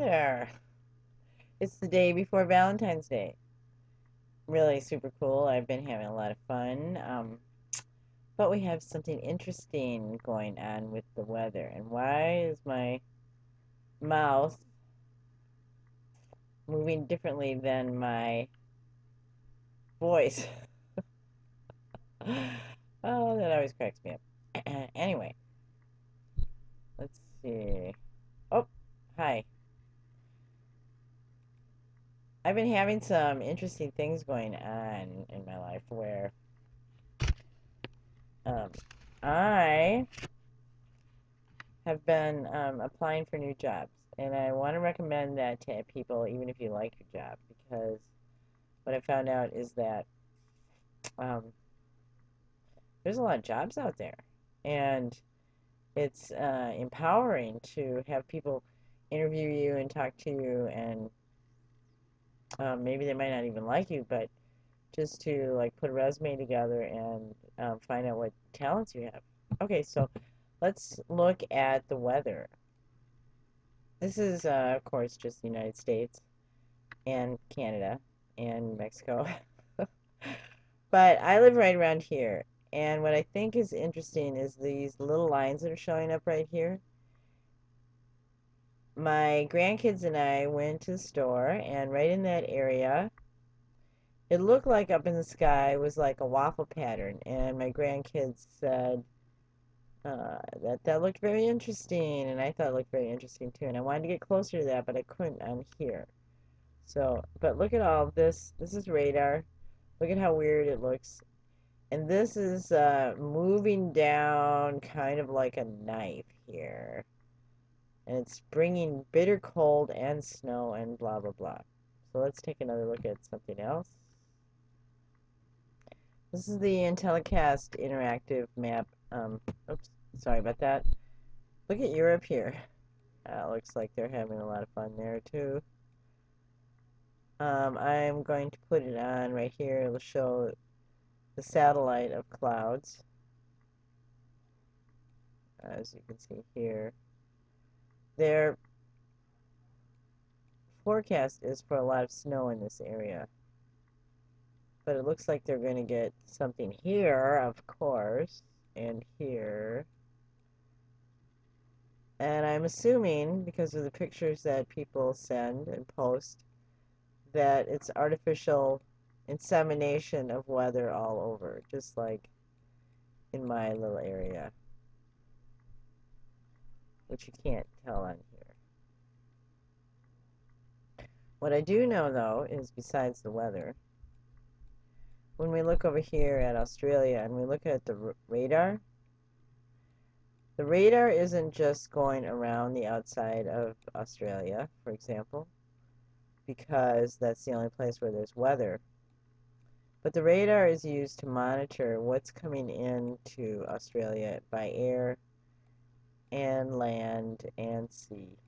there. It's the day before Valentine's Day. Really super cool. I've been having a lot of fun. But we have something interesting going on with the weather. And why is my mouth moving differently than my voice? Oh, that always cracks me up. Anyway, let's see. Oh, hi. I've been having some interesting things going on in my life where um, I have been applying for new jobs, and I want to recommend that to people, even if you like your job, because what I found out is that um, there's a lot of jobs out there, and it's empowering to have people interview you and talk to you, and maybe they might not even like you, but just to like put a resume together and find out what talents you have. Okay, so let's look at the weather. This is, of course, just the United States and Canada and Mexico. But I live right around here. And what I think is interesting is these little lines that are showing up right here. My grandkids and I went to the store, and right in that area, it looked like up in the sky was like a waffle pattern. And my grandkids said that looked very interesting, and I thought it looked very interesting too. And I wanted to get closer to that, but I couldn't on here. So, but look at all this. This is radar. Look at how weird it looks. And this is moving down kind of like a knife here. And it's bringing bitter cold and snow and blah, blah, blah. So let's take another look at something else. This is the IntelliCast interactive map. Oops, sorry about that. Look at Europe here. Looks like they're having a lot of fun there too. I'm going to put it on right here. It'll show the satellite of clouds, as you can see here. Their forecast is for a lot of snow in this area, but it looks like they're going to get something here, of course, and here. And I'm assuming, because of the pictures that people send and post, that it's artificial insemination of weather all over, just like in my little area, which you can't tell on here. What I do know, though, is besides the weather, when we look over here at Australia and we look at the radar isn't just going around the outside of Australia, for example, because that's the only place where there's weather. But the radar is used to monitor what's coming into Australia by air and land and sea.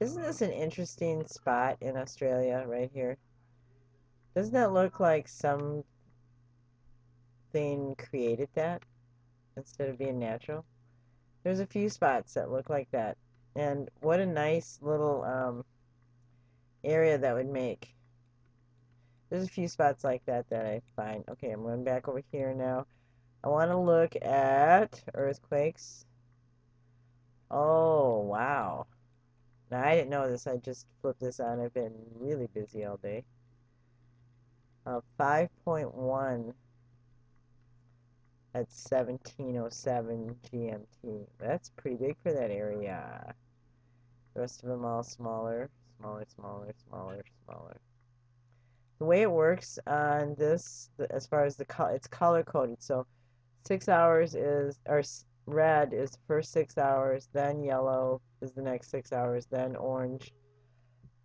Isn't this an interesting spot in Australia right here? Doesn't that look like something created that instead of being natural? There's a few spots that look like that. And what a nice little area that would make. There's a few spots like that that I find. Okay, I'm going back over here now. I want to look at earthquakes. Oh, wow. Now, I didn't know this. I just flipped this on. I've been really busy all day. 5.1 at 17:07 GMT. That's pretty big for that area. The rest of them all smaller, smaller, smaller, smaller, smaller. The way it works on this, as far as it's color coded. So 6 hours is, or red is the first 6 hours, then yellow is the next 6 hours, then orange,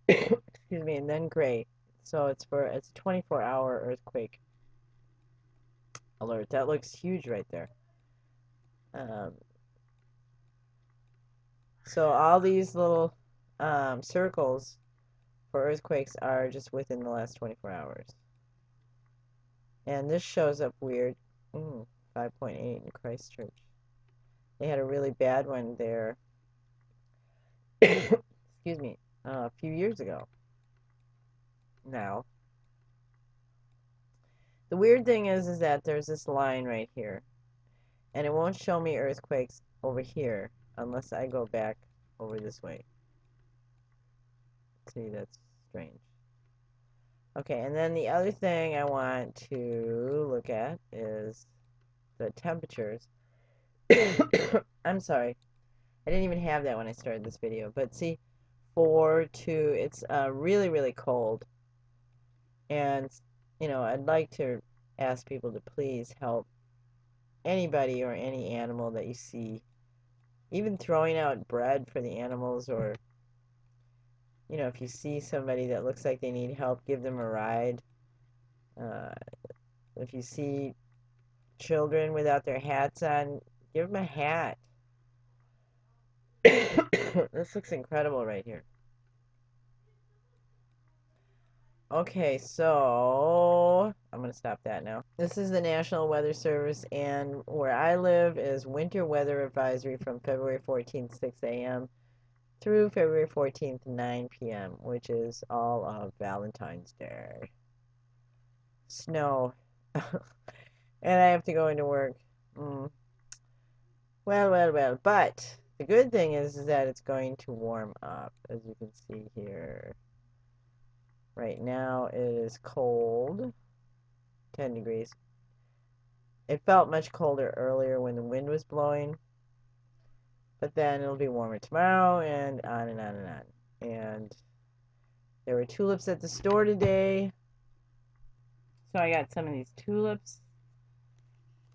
excuse me, and then gray. So it's a 24-hour earthquake alert. That looks huge right there. Um, so all these little circles for earthquakes are just within the last 24 hours. And this shows up weird. 5.8 in Christchurch. They had a really bad one there. excuse me, a few years ago now. The weird thing is that there's this line right here, and it won't show me earthquakes over here unless I go back over this way. See, that's strange. Okay, and then the other thing I want to look at is the temperatures. I'm sorry. I didn't even have that when I started this video. But see, 4 to, it's really, really cold. And, you know, I'd like to ask people to please help anybody or any animal that you see. Even throwing out bread for the animals, or, you know, if you see somebody that looks like they need help, give them a ride. If you see children without their hats on, give them a hat. This looks incredible right here. Okay, so I'm going to stop that now. This is the National Weather Service, and where I live is winter weather advisory from February 14th, 6 a.m. through February 14th, 9 p.m., which is all of Valentine's Day. Snow. And I have to go into work. Well. But the good thing is that it's going to warm up, as you can see here. Right now it is cold, 10 degrees. It felt much colder earlier when the wind was blowing, but then it'll be warmer tomorrow, and on and on and on. And there were tulips at the store today, so I got some of these tulips,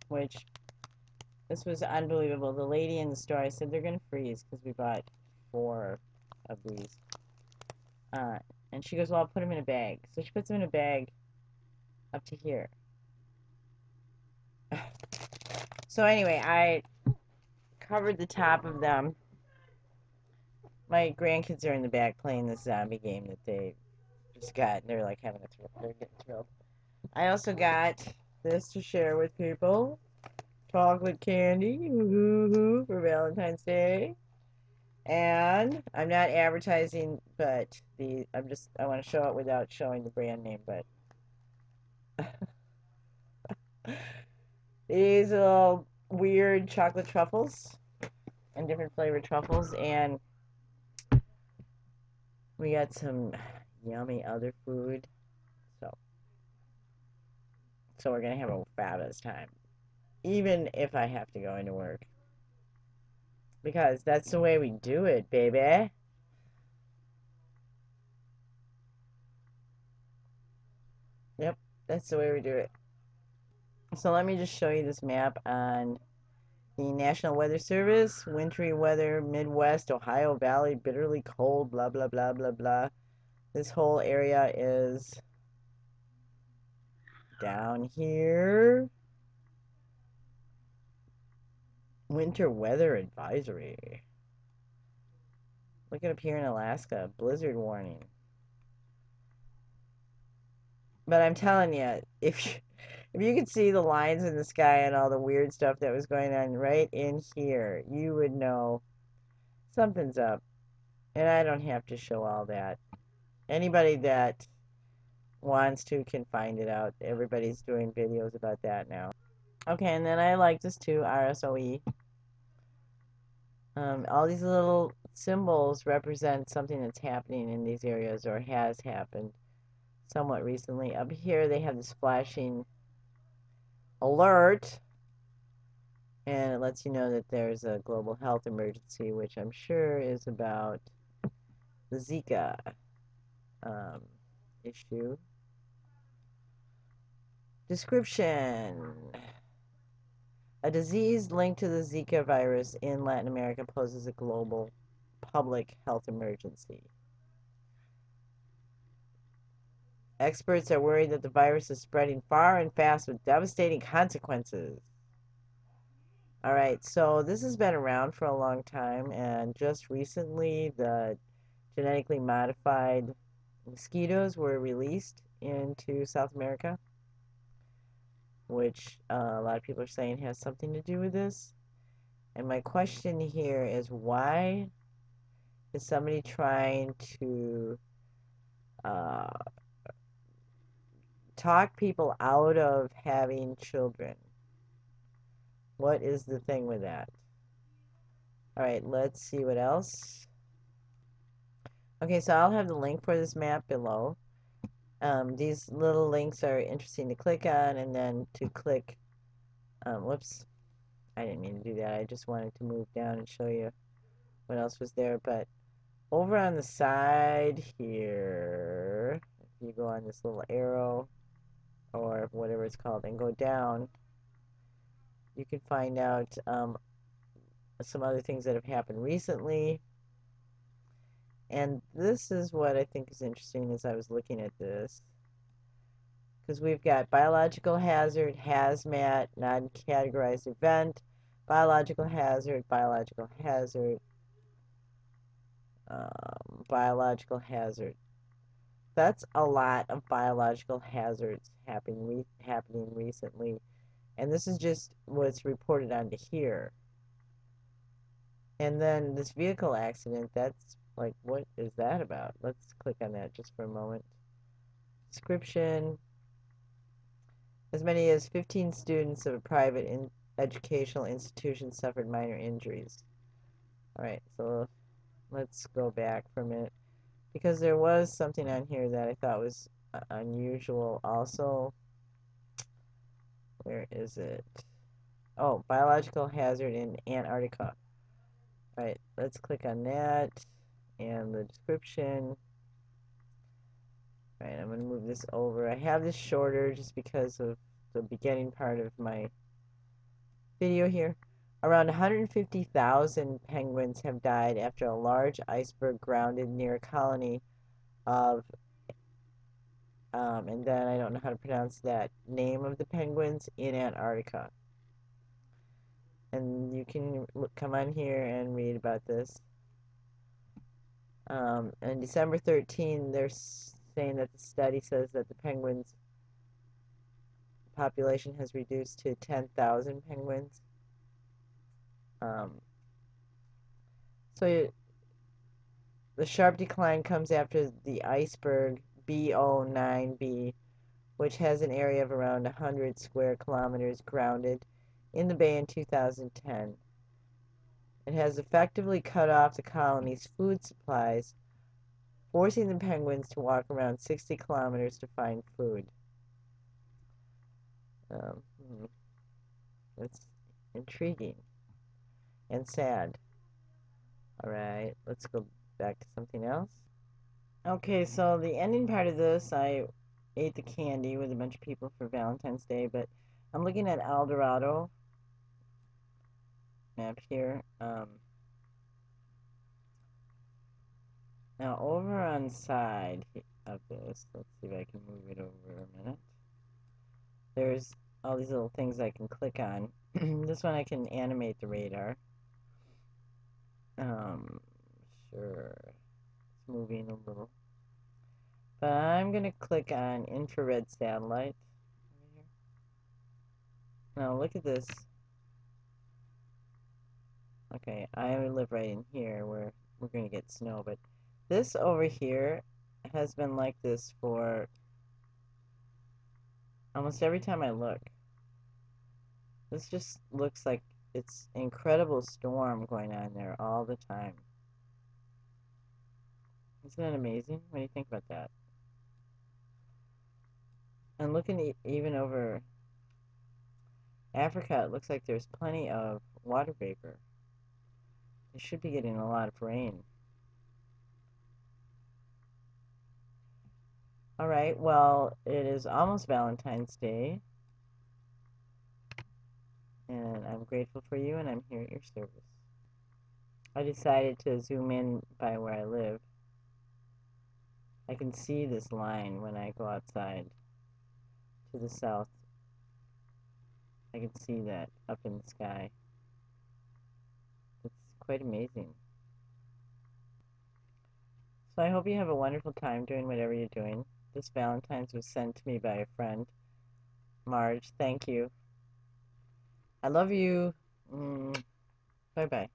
which, this was unbelievable. The lady in the store, I said they're going to freeze because we bought 4 of these. And she goes, well, I'll put them in a bag. So she puts them in a bag up to here. So anyway, I covered the top of them. My grandkids are in the back playing this zombie game that they just got. They're like having a thrill. They're getting thrilled. I also got this to share with people. Chocolate candy for Valentine's Day. And I'm not advertising, but I want to show it without showing the brand name, but these little weird chocolate truffles and different flavored truffles, and we got some yummy other food. So we're gonna have a fabulous time, even if I have to go into work, because that's the way we do it, baby. Yep, that's the way we do it. So let me just show you this map on the National Weather Service. Wintry weather, Midwest, Ohio Valley, bitterly cold, blah, blah, blah, blah, blah. This whole area is down here. Winter weather advisory. Look at up here in Alaska, blizzard warning. But I'm telling you, if you could see the lines in the sky and all the weird stuff that was going on right in here, you would know something's up. And I don't have to show all that. Anybody that wants to can find it out. Everybody's doing videos about that now. Okay, and then I like this too, RSOE. All these little symbols represent something that's happening in these areas or has happened somewhat recently. Up here they have this flashing alert, and it lets you know that there's a global health emergency, which I'm sure is about the Zika issue. Description. A disease linked to the Zika virus in Latin America poses a global public health emergency. Experts are worried that the virus is spreading far and fast with devastating consequences. All right, so this has been around for a long time, and just recently the genetically modified mosquitoes were released into South America, which a lot of people are saying has something to do with this. And my question here is, why Is somebody trying to uh, talk people out of having children? What is the thing with that? All right, let's see what else. Okay, so I'll have the link for this map below. These little links are interesting to click on and then to click, whoops, I didn't mean to do that. I just wanted to move down and show you what else was there. But over on the side here, if you go on this little arrow or whatever it's called and go down, you can find out some other things that have happened recently. And this is what I think is interesting as I was looking at this. Because we've got biological hazard, hazmat, non-categorized event, biological hazard, biological hazard. That's a lot of biological hazards happening recently. And this is just what's reported onto here. And then this vehicle accident, that's like, what is that about? Let's click on that just for a moment. Description. As many as 15 students of a private educational institution suffered minor injuries. All right, so let's go back for a minute. Because there was something on here that I thought was unusual also. Where is it? Oh, biological hazard in Antarctica. All right, let's click on that and the description. All right, I'm going to move this over. I have this shorter just because of the beginning part of my video here. Around 150,000 penguins have died after a large iceberg grounded near a colony of, and then I don't know how to pronounce that name of the penguins in Antarctica. And you can come on here and read about this. On December 13, they're saying that the study says that the penguins population has reduced to 10,000 penguins. So the sharp decline comes after the iceberg BO9B, which has an area of around 100 square kilometers, grounded in the bay in 2010. It has effectively cut off the colony's food supplies, forcing the penguins to walk around 60 kilometers to find food. Um, That's intriguing and sad. All right, let's go back to something else. Okay, so the ending part of this, I ate the candy with a bunch of people for Valentine's Day, but I'm looking at El Dorado map here. Now over on the side of this, let's see if I can move it over a minute. There's all these little things I can click on. This one I can animate the radar. Sure, it's moving a little. But I'm going to click on infrared satellite. Now look at this. Okay, I live right in here where we're going to get snow, but this over here has been like this for almost every time I look. This just looks like it's incredible storm going on there all the time. Isn't that amazing? What do you think about that? And looking even over Africa, it looks like there's plenty of water vapor. They should be getting a lot of rain. All right, well, it is almost Valentine's Day, and I'm grateful for you, and I'm here at your service. I decided to zoom in by where I live. I can see this line when I go outside to the south. I can see that up in the sky. It's quite amazing. So I hope you have a wonderful time doing whatever you're doing. This Valentine's was sent to me by a friend. Marge, thank you. I love you. Bye-bye.